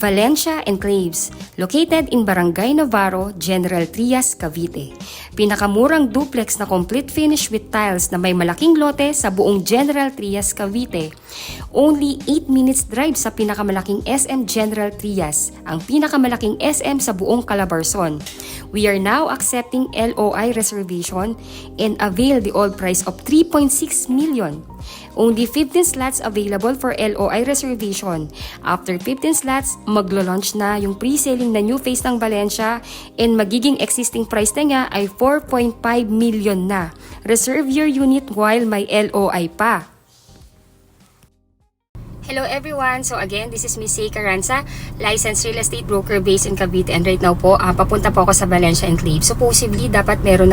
Valencia Enclaves, located in Barangay Navarro, General Trias, Cavite. Pinakamurang duplex na complete finish with tiles na may malaking lote sa buong General Trias, Cavite. Only 8 minutes drive sa pinakamalaking SM General Trias, ang pinakamalaking SM sa buong Calabarzon. We are now accepting LOI reservation and avail the all price of 3.6 million. Only 15 slots available for LOI reservation. After 15 slots, maglo-launch na yung pre-selling na new phase ng Valencia and magiging existing price na nga ay 4.5 million na. Reserve your unit while may LOI pa. Hello everyone! So again, this is Miss Zay Caranza, licensed real estate broker based in Cavite, and right now po, papunta po ako sa Valencia Enclaves. Supposedly, meron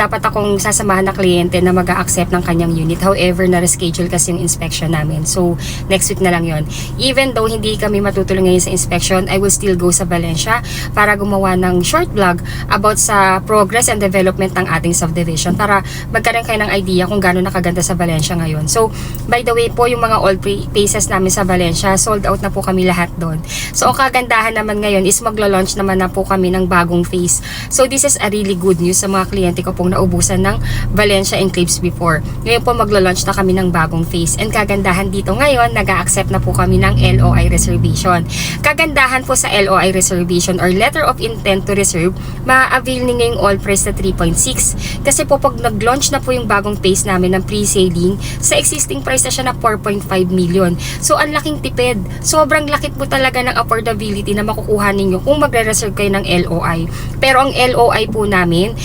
dapat akong sasamahan na kliyente na mag-a-accept ng kanyang unit. However, na-reschedule kasi yung inspection namin. So, next week na lang yon. Even though hindi kami matutulong ngayon sa inspection, I will still go sa Valencia para gumawa ng short vlog about sa progress and development ng ating subdivision para magkaroon kayo ng idea kung gaano nakaganda sa Valencia ngayon. So, by the way po, yung mga all phases namin sa Valencia, sold out na po kami lahat doon. So, ang kagandahan naman ngayon is maglo-launch naman na po kami ng bagong phase. So, this is a really good news sa mga kliyente ko pong naubusan ng Valencia Enclaves before. Ngayon po maglo-launch na kami ng bagong phase. And kagandahan dito ngayon, nag-a-accept na po kami ng LOI reservation. Kagandahan po sa LOI reservation or letter of intent to reserve, ma-avail ni ngayong all price na 3.6. Kasi po pag nag-launch na po yung bagong phase namin ng pre-selling, sa existing price na siya na 4.5 million. So, ang laking tipid. Sobrang lakit po talaga ng affordability na makukuha ninyo kung magre-reserve kayo ng LOI. Pero ang LOI po namin,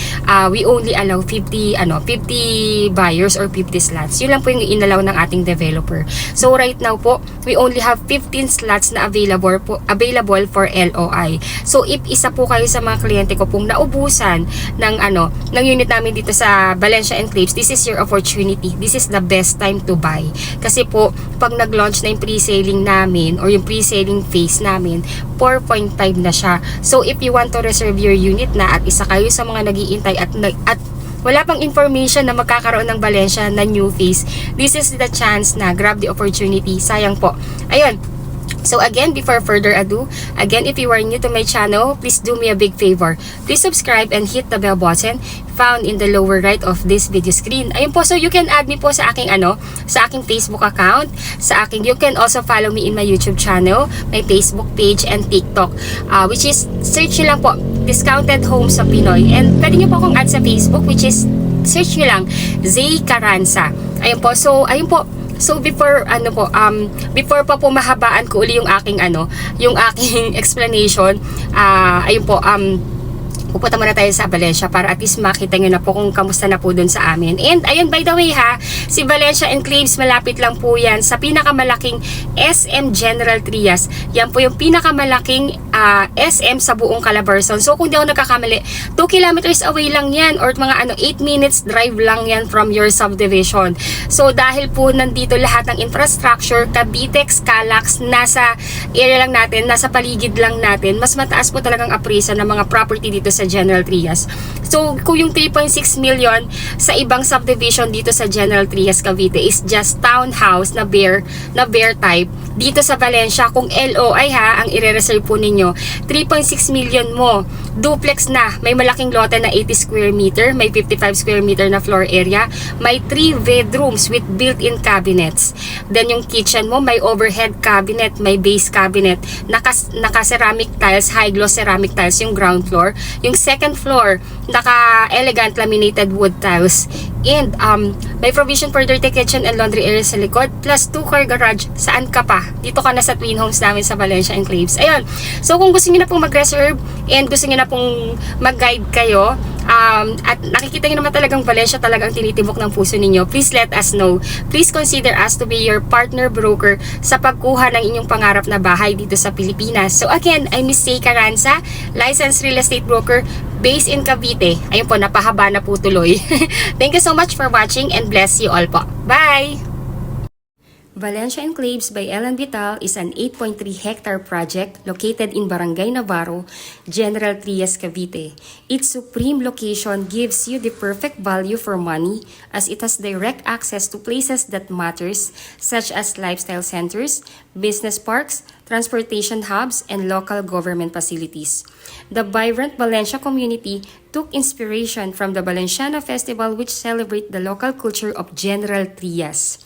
we only allow 50 buyers or 50 slots. Yun lang po yung inalaw ng ating developer. So, right now po, we only have 15 slots na available for LOI. So, if isa po kayo sa mga kliyente ko pong naubusan ng unit namin dito sa Valencia Enclaves, this is your opportunity. This is the best time to buy. Kasi po, pag nag-launch na yung pre-selling namin or yung pre-selling phase namin, 4.5 na siya. So, if you want to reserve your unit na at isa kayo sa mga nag-iintay at wala pang information na magkakaroon ng Valencia na new phase, this is the chance na grab the opportunity. Sayang po. Ayun. So again, before further ado, again, if you are new to my channel, please do me a big favor. Please subscribe and hit the bell button found in the lower right of this video screen. Ayun po, so you can add me po sa aking sa aking Facebook account, you can also follow me in my YouTube channel, my Facebook page and TikTok, which is search nyo lang po, Discounted Homes sa Pinoy. And pwede nyo po akong add sa Facebook, which is search nyo lang, Zay Caranza. Ayun po, so ayun po. So before pa po mahabaan ko uli yung aking explanation, ayun po, pupunta muna tayo sa Valencia para at least makita nyo na po kung kamusta na po dun sa amin. And ayun, by the way ha, si Valencia Enclaves, malapit lang po yan sa pinakamalaking SM General Trias. Yan po yung pinakamalaking SM sa buong Calabarzon. So kung di ako nagkakamali, 2 kilometers away lang yan or mga 8 minutes drive lang yan from your subdivision. So dahil po nandito lahat ng infrastructure, Cavitex, Calax, nasa area lang natin, nasa paligid lang natin, mas mataas po talagang appraisal ng mga property dito sa General Trias. So, kung yung 3.6 million sa ibang subdivision dito sa General Trias, Cavite is just townhouse na bare type, dito sa Valencia, kung LOI ha, ang i-reserve po ninyo, 3.6 million mo, duplex na, may malaking lote na 80 square meter, may 55 square meter na floor area, may 3 bedrooms with built-in cabinets. Then yung kitchen mo, may overhead cabinet, may base cabinet, naka-ceramic tiles, high-gloss ceramic tiles yung ground floor. Yung second floor, naka-elegant laminated wood tiles. And may provision for dirty kitchen and laundry area sa likod, plus 2-car garage. Saan ka pa? Dito ka na sa Twin Homes namin sa Valencia Enclaves. Ayun. So kung gusto niyo na pong mag-reserve and gusto niyo na pong mag-guide kayo, at nakikita nyo naman talagang Valencia talagang tinitibok ng puso ninyo, please let us know. Please consider us to be your partner broker sa pagkuha ng inyong pangarap na bahay dito sa Pilipinas. So again, I'm Miss Zay Caranza, licensed real estate broker based in Cavite. Ayun po, napahaba na po tuloy. Thank you so much for watching and bless you all po. Bye! Valencia Enclaves by Ellen Vital is an 8.3-hectare project located in Barangay Navarro, General Trias, Cavite. Its supreme location gives you the perfect value for money as it has direct access to places that matters such as lifestyle centers, business parks, transportation hubs, and local government facilities. The vibrant Valencia community took inspiration from the Valenciana Festival, which celebrates the local culture of General Trias.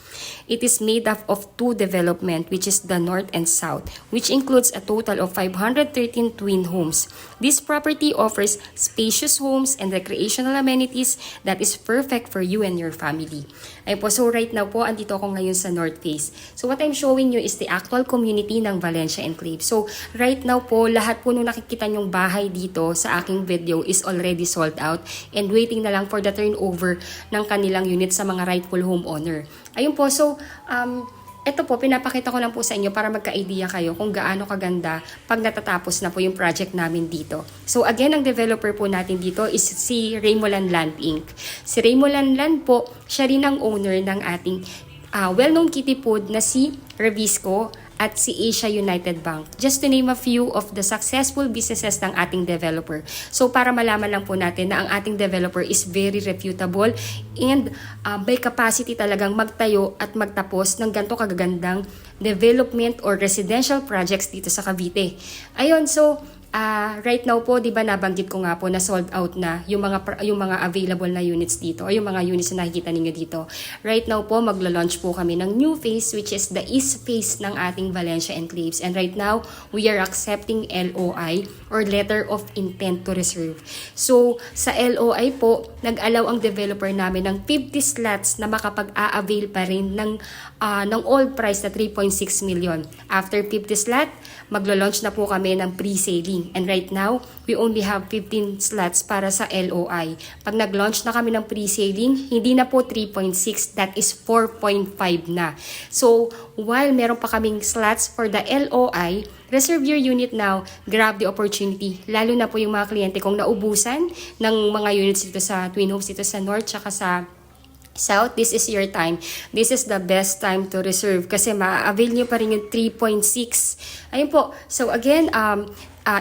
It is made up of two developments, which is the north and south, which includes a total of 513 twin homes. This property offers spacious homes and recreational amenities that is perfect for you and your family. Ayun po, so right now po, andito ako ngayon sa North Face. So what I'm showing you is the actual community ng Valencia Enclave. So right now po, lahat po nung nakikita nyong bahay dito sa aking video is already sold out and waiting na lang for the turnover ng kanilang unit sa mga rightful homeowner. Ayun po, so ito po, pinapakita ko lang po sa inyo para magka-idea kayo kung gaano kaganda pag natatapos na po yung project namin dito. So again, ang developer po natin dito is si Raymoland Land Inc. Si Raymoland Land po, siya rin ang owner ng ating well-known kitty food na si Revisco at si Asia United Bank. Just to name a few of the successful businesses ng ating developer. So para malaman lang po natin na ang ating developer is very reputable and by capacity talagang magtayo at magtapos ng ganito kagagandang development or residential projects dito sa Cavite. Ayun, so right now po, 'di ba nabanggit ko nga po na sold out na yung mga available na units dito o yung mga units na nakikita niyo dito. Right now po, maglo-launch po kami ng new phase which is the east phase ng ating Valencia Enclaves. And right now, we are accepting LOI or letter of intent to reserve. So, sa LOI po, nag-allow ang developer namin ng 50 slots na makapag-a-avail pa rin ng old price na 3.6 million. After 50 slot, maglo-launch na po kami ng pre-sailing. And right now, we only have 15 slots para sa LOI. Pag nag-launch na kami ng pre-sailing, hindi na po 3.6, that is 4.5 na. So, while meron pa kaming slots for the LOI, reserve your unit now, grab the opportunity. Lalo na po yung mga kliyente kong naubusan ng mga units dito sa Twin Homes, dito sa North, tsaka sa South, this is your time. This is the best time to reserve kasi ma-avail nyo pa rin yung 3.6. Ayun po. So again,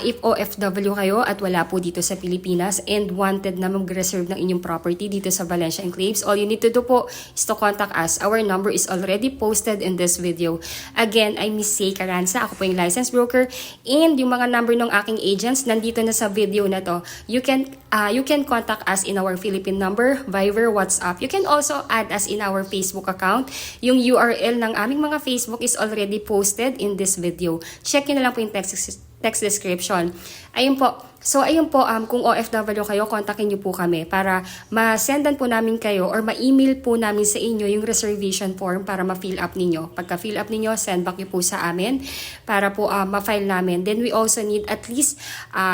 if OFW kayo at wala po dito sa Pilipinas and wanted na mag-reserve ng inyong property dito sa Valencia Enclaves, all you need to do po is to contact us. Our number is already posted in this video. Again, I'm Miss Say Caranza. Ako po yung licensed broker and yung mga number ng aking agents nandito na sa video na to. You can contact us in our Philippine number, Viber, WhatsApp. You can also add us in our Facebook account. Yung URL ng aming mga Facebook is already posted in this video. Check nyo na lang po yung text description. Ayun po. So, ayun po, kung OFW kayo, kontakin nyo po kami para ma-sendan po namin kayo or ma-email po namin sa inyo yung reservation form para ma-fill up ninyo. Pagka-fill up ninyo, send back nyo po sa amin para po ma-file namin. Then, we also need at least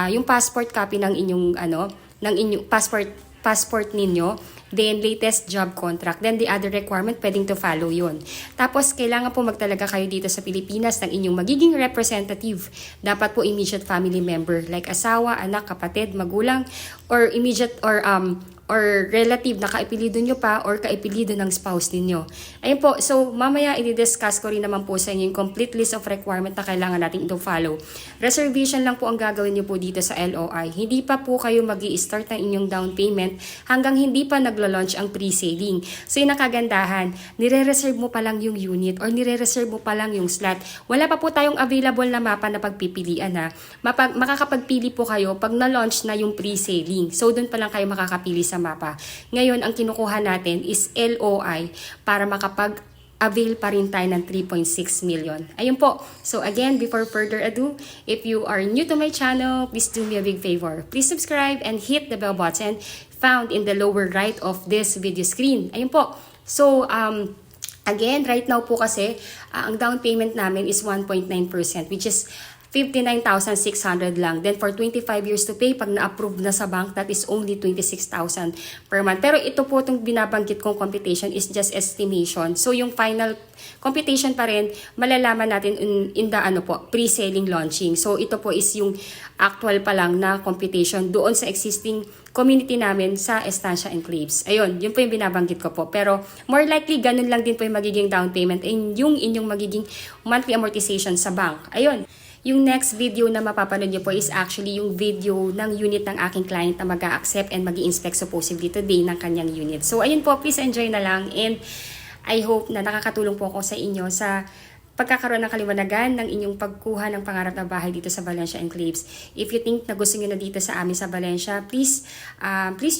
yung passport copy ng inyong, ng inyong passport ninyo. Then, latest job contract. Then, the other requirement, pwedeng to follow yun. Tapos, kailangan po magtalaga kayo dito sa Pilipinas ng inyong magiging representative. Dapat po immediate family member, like asawa, anak, kapatid, magulang, or immediate or relative na kaipilido nyo pa or kaipilido ng spouse ninyo. Ayun po, so mamaya i-discuss ko rin naman po sa inyo yung complete list of requirement na kailangan natin ito follow. Reservation lang po ang gagawin nyo po dito sa LOI. Hindi pa po kayo mag-i-start ng inyong down payment hanggang hindi pa naglo-launch ang pre-sailing. So yung nakagandahan, nire-reserve mo pa lang yung unit or nire-reserve mo pa lang yung slot. Wala pa po tayong available na mapa na pagpipilian ha. Makakapagpili po kayo pag na-launch na yung pre-sailing. So doon pa lang kayo makakapili sa mapa. Ngayon, ang kinukuha natin is LOI para makapag-avail pa rin tayo ng 3.6 million. Ayun po. So again, before further ado, if you are new to my channel, please do me a big favor. Please subscribe and hit the bell button found in the lower right of this video screen. Ayun po. So, again, right now po kasi, ang down payment namin is 1.9%, which is 59,600 lang. Then for 25 years to pay, pag na-approve na sa bank, that is only 26,000 per month. Pero ito po itong binabanggit kong computation is just estimation. So yung final computation pa rin, malalaman natin in the pre-selling launching. So ito po is yung actual pa lang na computation doon sa existing community namin sa Estancia Enclaves. Ayun, yun po yung binabanggit ko po. Pero more likely, ganun lang din po yung magiging down payment and yung inyong magiging monthly amortization sa bank. Ayun. Yung next video na mapapanood nyo po is actually yung video ng unit ng aking client na mag-a-accept and mag-i-inspect supposedly today ng kanyang unit. So, ayun po, please enjoy na lang and I hope na nakakatulong po ako sa inyo sa pagkakaroon ng kaliwanagan ng inyong pagkuha ng pangarap na bahay dito sa Valencia Enclaves. If you think na gusto nyo na dito sa amin sa Valencia, please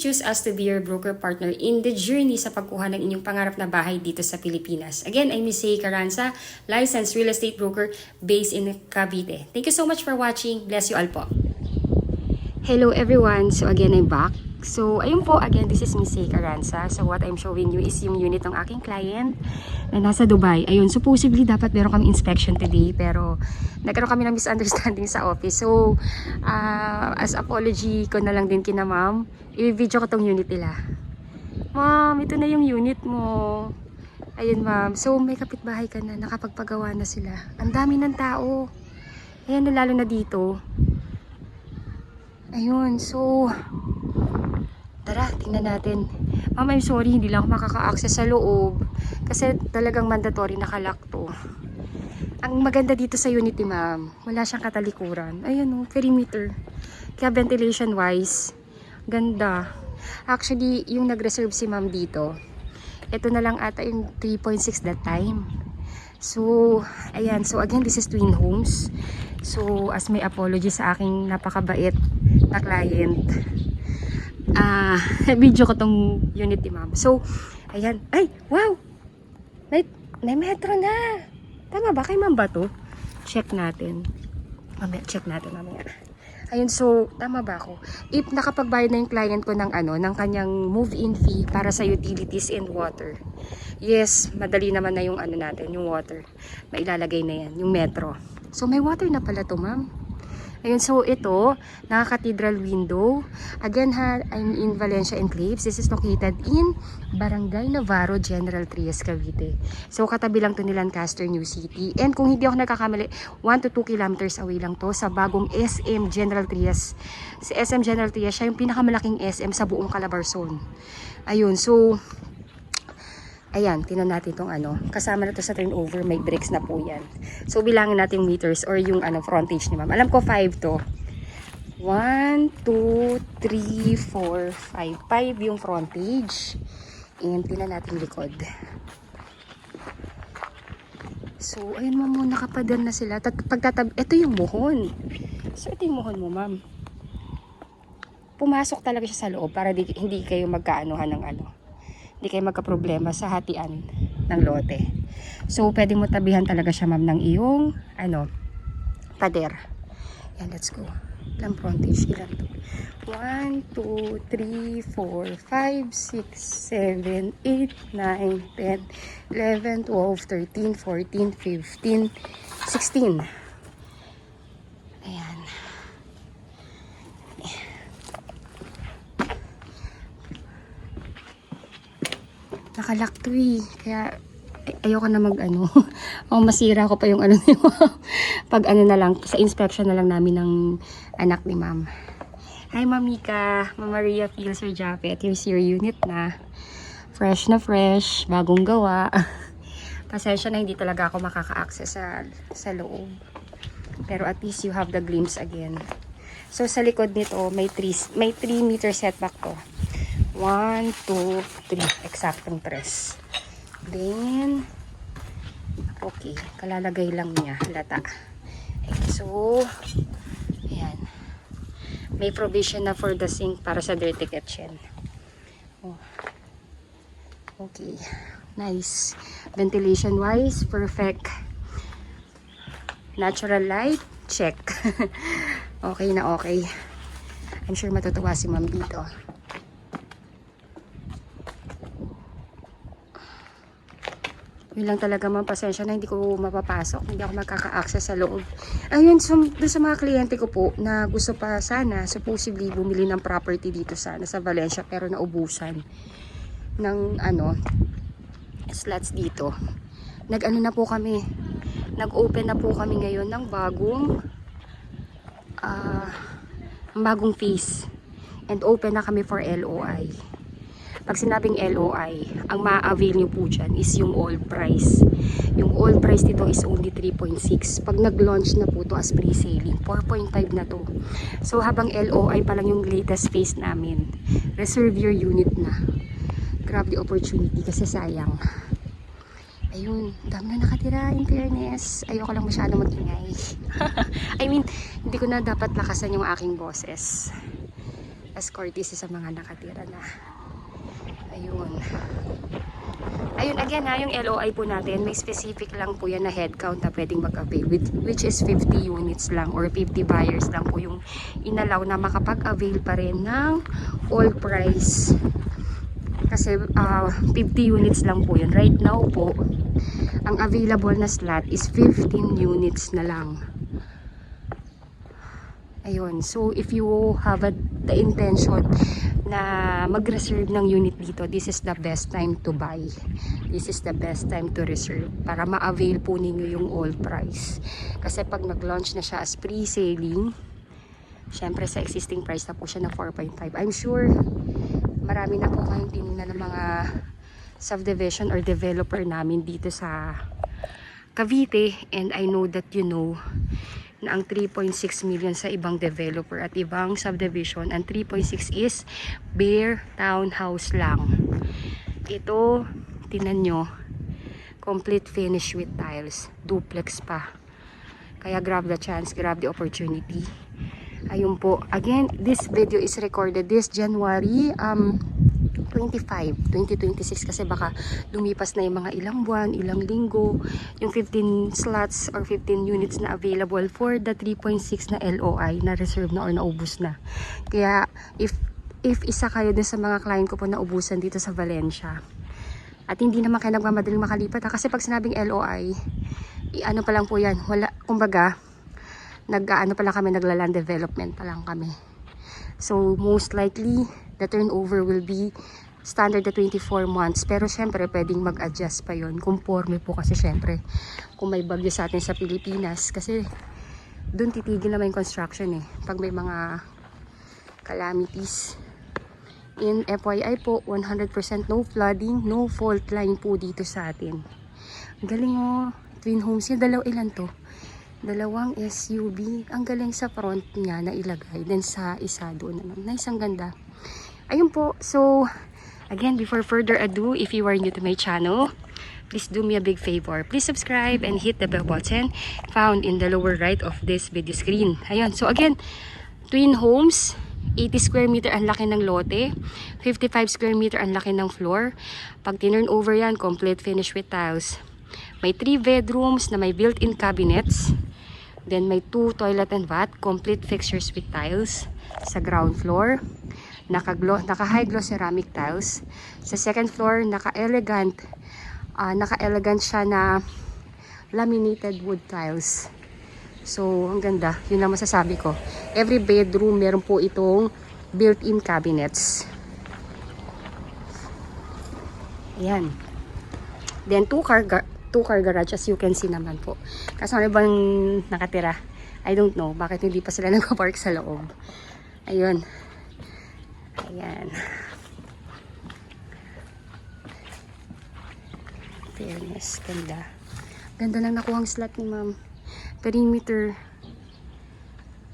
choose us to be your broker partner in the journey sa pagkuha ng inyong pangarap na bahay dito sa Pilipinas. Again, I'm Miss Sei Carranza, licensed real estate broker based in Cavite. Thank you so much for watching. Bless you all po. Hello everyone. So again, I'm back. So, ayun po, again, this is Miss Sei Carranza. So, what I'm showing you is yung unit ng aking client na nasa Dubai. Ayun, supposedly, dapat meron kami inspection today, pero nagkaroon kami ng misunderstanding sa office. So, as apology ko na lang din kina ma'am, i-video ko tong unit nila. Ma'am, ito na yung unit mo. Ayun, ma'am. So, may kapitbahay ka na, nakapagpagawa na sila. Ang dami ng tao. Ayan, lalo na dito. Ayun, so tara, tingnan natin. Ma'am, I'm sorry, hindi lang ako makaka-access sa loob. Kasi talagang mandatory nakalock to. Ang maganda dito sa unit ni ma'am, wala siyang katalikuran. Ayan o, perimeter. Kaya ventilation wise, ganda. Actually, yung nag-reserve si ma'am dito, ito na lang ata yung 3.6 that time. So, ayan. So, again, this is twin homes. So, as may apology sa aking napakabait na client, video ko tong unit ni ma'am. So, ayan. Ay, wow! May metro na! Tama ba? Kay ma'am ba to? Check natin. Check natin mamaya. Ayun, so, tama ba ako? If nakapagbayad na yung client ko ng ng kanyang move-in fee para sa utilities and water. Yes, madali naman na yung natin, yung water. Mailalagay na yan, yung metro. So, may water na pala to, ma'am. Ayun, so ito, naka-cathedral window. Again ha, I'm in Valencia Enclaves. This is located in Barangay Navarro, General Trias, Cavite. So katabi lang to ni Lancaster, New City. And kung hindi ako nagkakamali, 1 to 2 kilometers away lang to sa bagong SM General Trias. Si SM General Trias, siya yung pinakamalaking SM sa buong Calabarzon. Ayun, so ayan, tinan natin itong kasama na to sa turnover, may bricks na po yan. So, bilangin natin yung meters or yung frontage ni ma'am. Alam ko 5 to. 1, 2, 3, 4, 5. 5 yung frontage. And tinan natin likod. So, ayun ma'am, nakapadal na sila. Ito yung muhon. So, ito yung muhon mo, ma'am. Pumasok talaga siya sa loob para hindi kayo magkaanuhan ng hindi kayo magka-problema sa hatian ng lote. So, pwede mo tabihan talaga siya, ma'am, ng iyong, pader. Yan, let's go. Ilang frontage? Ilan to? 1, 2, 3, 4, 5, 6, 7, 8, 9, 10, 11, 12, 13, 14, 15, 16. Ayan. Nakalak to eh. Kaya ayoko na masira ko pa yung pag na lang, sa inspection na lang namin ng anak ni ma'am. Hi Mamika, Mama Maria Fields or Japet. Here's your unit na. Fresh na fresh, bagong gawa. Pasensya na hindi talaga ako makaka-access sa loob. Pero at least you have the glimpse again. So sa likod nito, may 3 meter setback to. 1, 2, 3. Eksaktong 3. Then, okay. Kalalagay lang niya. Lata. So, ayan. May provision na for the sink para sa dirty kitchen. Oh. Okay. Nice. Ventilation wise, perfect. Natural light, check. Okay na okay. I'm sure matutuwa si ma'am dito. Yun lang talaga man, pasensya na hindi ko mapapasok. Hindi ako magkaka-access sa loob. Ayun, so, doon sa mga kliyente ko po na gusto pa sana, supposedly bumili ng property dito sana sa Valencia pero naubusan ng slots dito. Nag-ano na po kami. Nag-open na po kami ngayon ng bagong phase. And open na kami for LOI. Pag sinabing LOI, ang ma-avail nyo po dyan is yung all price. Yung all price dito is only 3.6. Pag nag-launch na po to as pre-selling, 4.5 na to. So habang LOI pa lang yung latest phase namin, reserve your unit na. Grab the opportunity kasi sayang. Ayun, dami na nakatira, in fairness. Ayoko lang masyado mag-ingay. I mean, hindi ko na dapat lakasan yung aking boses. As courtesy sa mga nakatira na. Ayun. Ayun, again ha, yung LOI po natin, may specific lang po yan na head count na pwedeng mag-avail, which is 50 units lang or 50 buyers lang po yung inalaw na makapag-avail pa rin ng all price. Kasi 50 units lang po yun. Right now po, ang available na slot is 15 units na lang. Ayun, so if you have the intention na mag-reserve ng unit dito, this is the best time to buy. This is the best time to reserve para ma-avail po ninyo yung all price. Kasi pag nag-launch na siya as pre-selling, syempre sa existing price na po siya na 4.5. I'm sure marami na po kayong tinignan ng mga subdivision or developer namin dito sa Cavite, and I know that you know na ang 3.6 million sa ibang developer at ibang subdivision, ang 3.6 is bare townhouse lang. Ito, tinan nyo, complete finish with tiles, duplex pa. Kaya grab the chance, grab the opportunity. Ayun po, again, this video is recorded this January 25, 2026, kasi baka lumipas na yung mga ilang buwan, ilang linggo, yung 15 slots or 15 units na available for the 3.6 na LOI na reserve na or naubos na. Kaya if isa kayo dun sa mga client ko po na ubusan dito sa Valencia at hindi naman kayo nagmamadaling makalipat kasi pag sinabing LOI, ano pa lang po yan, wala, kumbaga nag-ano pa lang kami, nagla-land development pa lang kami. So most likely the turnover will be standard na 24 months. Pero syempre pwedeng mag-adjust pa yon. Conforme po kasi syempre kung may bagyo sa atin sa Pilipinas. Kasi doon titigil naman yung construction eh. Pag may mga calamities. In FYI po, 100% no flooding, no fault line po dito sa atin. Ang galing oh. Twin homes yan. Ilan to? Dalawang SUV. Ang galing sa front niya na ilagay. Then sa isa doon naman. Nice, ang ganda. Ayun po. So, again, before further ado, if you are new to my channel, please do me a big favor. Please subscribe and hit the bell button found in the lower right of this video screen. Ayun. So, again, twin homes, 80 square meter ang laki ng lote, 55 square meter ang laki ng floor. Pag tinurn over yan, complete finish with tiles. May 3 bedrooms na may built-in cabinets. Then may 2 toilet and bath, complete fixtures with tiles sa ground floor. Naka-high gloss ceramic tiles. Sa second floor, naka-elegant siya na laminated wood tiles. So, ang ganda. Yun lang masasabi ko. Every bedroom, meron po itong built-in cabinets. Ayan. Then, two car garage, as you can see naman po. Kaso ano bang nakatira? I don't know. Bakit hindi pa sila nagpa-park sa loob? Ayun. Ayan. Fairness. Ganda. Ganda lang nakuhang slot ni ma'am. Perimeter.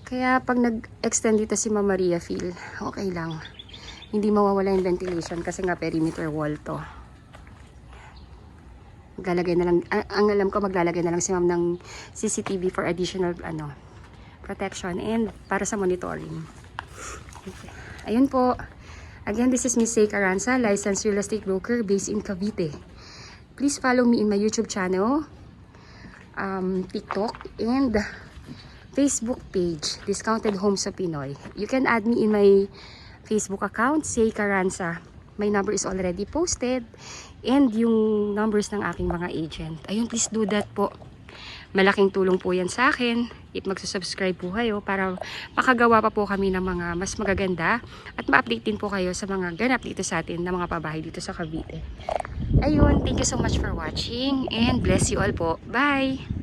Kaya pag nag-extend dito si Ma'am Maria feel, okay lang. Hindi mawawala yung ventilation kasi nga perimeter wall to. Maglalagay na lang, ang alam ko maglalagay na lang si ma'am ng CCTV for additional protection and para sa monitoring. Okay. Ayun po. Again, this is Miss Say Carranza, licensed real estate broker based in Cavite. Please follow me in my YouTube channel, TikTok, and Facebook page, Discounted Homes sa Pinoy. You can add me in my Facebook account, Say Carranza. my number is already posted. And yung numbers ng aking mga agent. Ayun, please do that po. Malaking tulong po yan sa akin. If magsusubscribe po kayo para makagawa pa po kami ng mga mas magaganda at ma-update din po kayo sa mga ganap dito sa atin na mga pabahay dito sa Cavite. Ayun, thank you so much for watching and bless you all po. Bye!